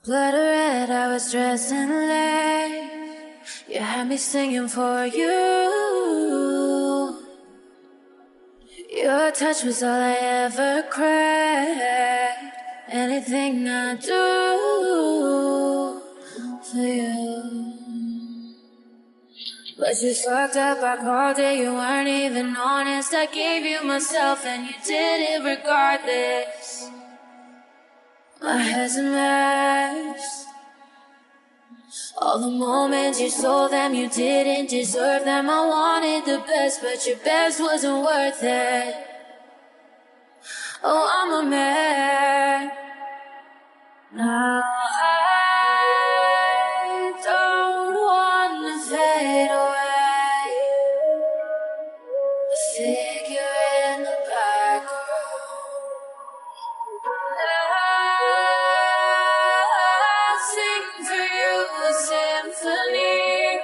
Blood red, I was dressed in late. You had me singing for you. Your touch was all I ever craved. Anything I do for you. But you fucked up, I called it, you weren't even honest. I gave you myself and you did it regardless. My head's a mess. All the moments you sold them, you didn't deserve them. I wanted the best, but your best wasn't worth it. Oh, I'm a man. Now I don't wanna fade away. A figure in the background. I'll sing for you a symphony,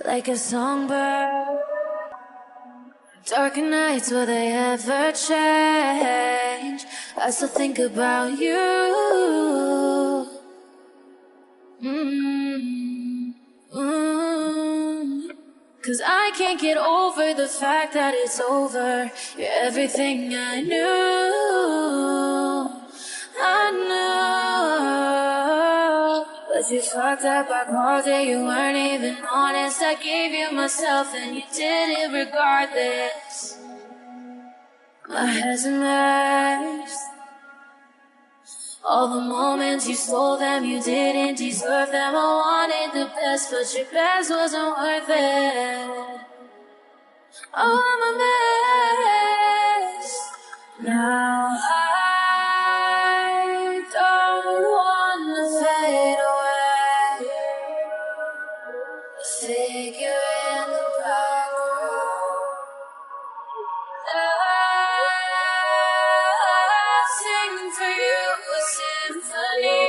like a songbird. Darker nights, will they ever change? I still think about you. Cause I can't get over the fact that it's over. You're everything I knew. But you fucked up, I called it, you weren't even honest. I gave you myself and you did it regardless. My head's a mess. All the moments you stole them, you didn't deserve them. I wanted the best, but your best wasn't worth it. Oh, I'm a mess. Now I don't wanna fade away. A figure in the background. I'll sing for you a symphony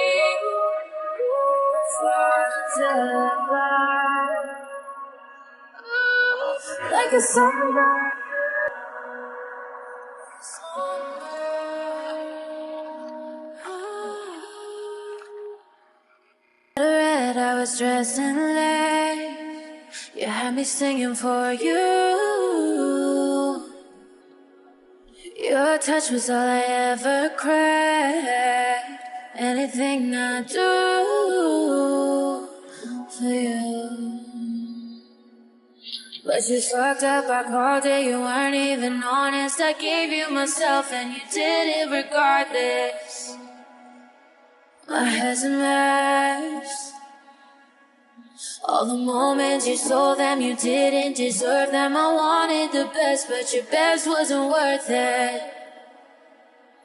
forever, like a songbird. Red, I was dressed in late. You had me singing for you. Your touch was all I ever craved. Anything I do for you. But you fucked up, I called it, you weren't even honest. I gave you myself and you did it regardless. My head's a mess. All the moments you sold them, you didn't deserve them. I wanted the best, but your best wasn't worth it.